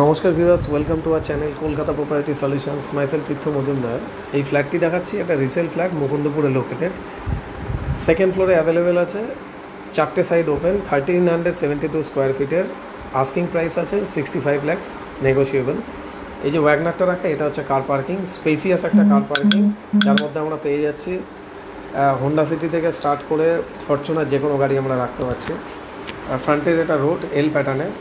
নমস্কার viewers, welcome to our channel Kolkata property solutions. Myself Tirtha Majumdar. এই ফ্ল্যাটটি দেখাচ্ছি, একটা রিসেল ফ্ল্যাট, মুকুন্দপুরে লোকেটেড। সেকেন্ড ফ্লোরে অ্যাভেলেবেল আছে, চারটে সাইড ওপেন, 1372 স্কোয়ার ফিটের। আস্কিং প্রাইস আছে 65 lakhs, নেগোশিয়েবল। এই যে ওয়াগনারটা রাখা, এটা হচ্ছে কার পার্কিং, স্পেসিয়াস একটা কার পার্কিং, যার মধ্যে আমরা পেয়ে যাচ্ছি হোন্ডা সিটি থেকে স্টার্ট করে ফরচুনার যে কোনো গাড়ি আমরা রাখতে পারছি। ফ্রন্টের এটা রোড এল প্যাটার্নের।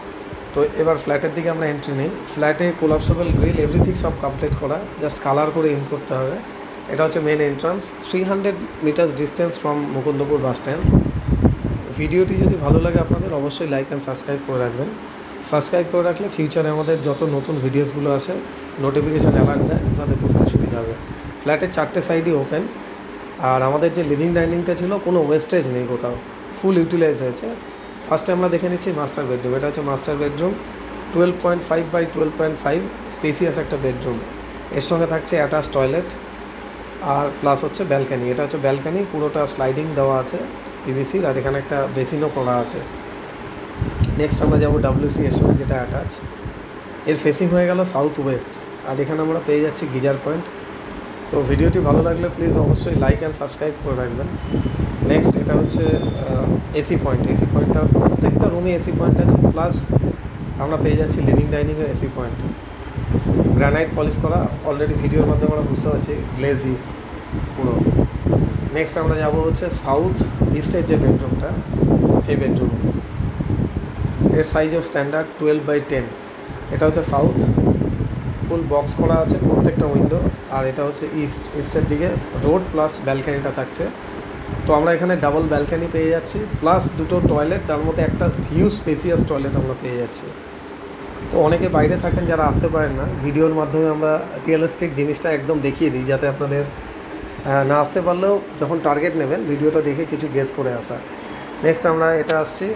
তো এবার ফ্ল্যাটের দিকে আমরা এন্ট্রি নেই। ফ্ল্যাটে কোলাপসেবল গ্রিল, এভরিথিং সব কমপ্লিট করা, জাস্ট কালার করে ইন করতে হবে। এটা হচ্ছে main entrance, 300 metres distance from Mukundapur bus stand. ভিডিওটি যদি ভালো লাগে আপনাদের, অবশ্যই লাইক অ্যান্ড সাবস্ক্রাইব করে রাখবেন। সাবস্ক্রাইব করে রাখলে ফিউচারে আমাদের যত নতুন ভিডিওসগুলো আসে নোটিফিকেশান অ্যালার্ট দেয়, আপনাদের বুঝতে সুবিধা হবে। ফ্ল্যাটের চারটে সাইডই ওপেন, আর আমাদের যে লিভিং ডাইনিংটা ছিল কোনো ওয়েস্টেজ নেই, কোথাও ফুল ইউটিলাইজ হয়েছে। ফার্স্টে আমরা দেখে নিচ্ছি মাস্টার বেডরুম। এটা হচ্ছে মাস্টার বেডরুম, 12.5 বাই 12.5, স্পেসিয়াস একটা বেডরুম। এর সঙ্গে থাকছে অ্যাটাচ টয়লেট আর প্লাস হচ্ছে ব্যালকানি। এটা হচ্ছে ব্যালকানি, পুরোটা স্লাইডিং দেওয়া আছে পিভিসির, আর এখানে একটা বেসিনও করা আছে। নেক্সট আমরা যাবো WC এর সঙ্গে, যেটা অ্যাটাচ। এর ফেসিং হয়ে গেল সাউথ ওয়েস্ট, আর এখানে আমরা পেয়ে যাচ্ছি গিজার পয়েন্ট। তো ভিডিওটি ভালো লাগলে প্লিজ অবশ্যই লাইক অ্যান্ড সাবস্ক্রাইব করে রাখবেন। নেক্সট এটা হচ্ছে এসি পয়েন্ট। এসি পয়েন্টটা প্রত্যেকটা রুমে এসি পয়েন্ট আছে, প্লাস আমরা পেয়ে যাচ্ছি লিভিং ডাইনিংয়ে এসি পয়েন্ট। গ্রানাইট পলিশ করা, অলরেডি ভিডিওর মাধ্যমে আমরা বুঝতে পারছি গ্লেজি পুরো। নেক্সট আমরা যাবো হচ্ছে সাউথ ইস্টের যে বেডরুমটা, সেই বেডরুমে। এর সাইজও স্ট্যান্ডার্ড 12 বাই 10। এটা হচ্ছে সাউথ, ফুল বক্স করা আছে প্রত্যেকটা উইন্ডো। আর এটা হচ্ছে ইস্টের দিকে রোড, প্লাস ব্যালকানিটা থাকছে। তো আমরা এখানে ডাবল ব্যালকানি পেয়ে যাচ্ছি, প্লাস দুটো টয়লেট, তার মধ্যে একটা হিউজ স্পেসিয়াস টয়লেট আমরা পেয়ে যাচ্ছি। তো অনেকে বাইরে থাকেন যারা আসতে পারেন না, ভিডিওর মাধ্যমে আমরা রিয়েলিস্টিক জিনিসটা একদম দেখিয়ে দিই, যাতে আপনাদের না আসতে পারলেও যখন টার্গেট নেবেন ভিডিওটা দেখে কিছু গেস করে আসা। নেক্সট আমরা এটা আসছি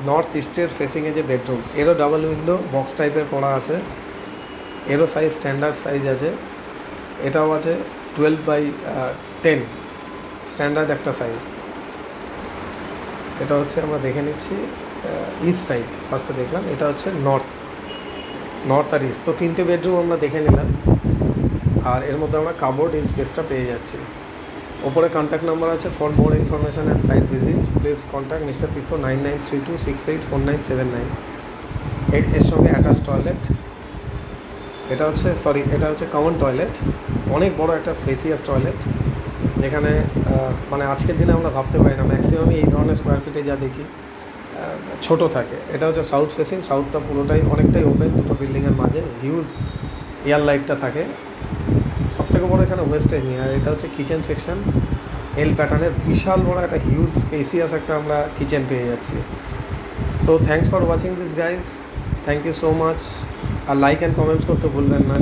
নর্থ ইস্টের ফেসিংয়ে যে বেডরুম। এরও ডাবল উইন্ডো বক্স টাইপের করা আছে, এরও সাইজ স্ট্যান্ডার্ড সাইজ আছে। এটাও আছে 12 বাই 10, স্ট্যান্ডার্ড একটা সাইজ। এটা হচ্ছে আমরা দেখে নিচ্ছি ইস্ট সাইড, ফার্স্টে দেখলাম। এটা হচ্ছে নর্থ আর ইস্ট। তো তিনটে বেডরুম আমরা দেখে নিলাম, আর এর মধ্যে আমরা কাবোর্ড এই স্পেসটা পেয়ে যাচ্ছি। ওপরে কন্ট্যাক্ট নাম্বার আছে, for more information and site visit please contact mister Tirtha 9932684979। এর সঙ্গে অ্যাটাচ টয়লেট। এটা হচ্ছে কমন টয়লেট, অনেক বড় একটা স্পেসিয়াস টয়লেট, যেখানে মানে আজকের দিনে আমরা ভাবতে পারি না, ম্যাক্সিমামই এই ধরনের স্কোয়ার ফিটে যা দেখি ছোট থাকে। এটা হচ্ছে সাউথ ফেসিং, সাউথটা পুরোটাই অনেকটাই ওপেন, দুটো বিল্ডিংয়ের মাঝে হিউজ এয়ার লাইটটা থাকে। সবথেকে বড় এখানে ওয়েস্টেজ নিয়ে। আর এটা হচ্ছে কিচেন সেকশন, এল প্যাটার্নের, বিশাল বড় একটা হিউজ স্পেসিয়াস একটা আমরা কিচেন পেয়ে যাচ্ছি। তো thanks for watching this guys, thank you so much. আর লাইক অ্যান্ড কমেন্টস করতে ভুলবেন না।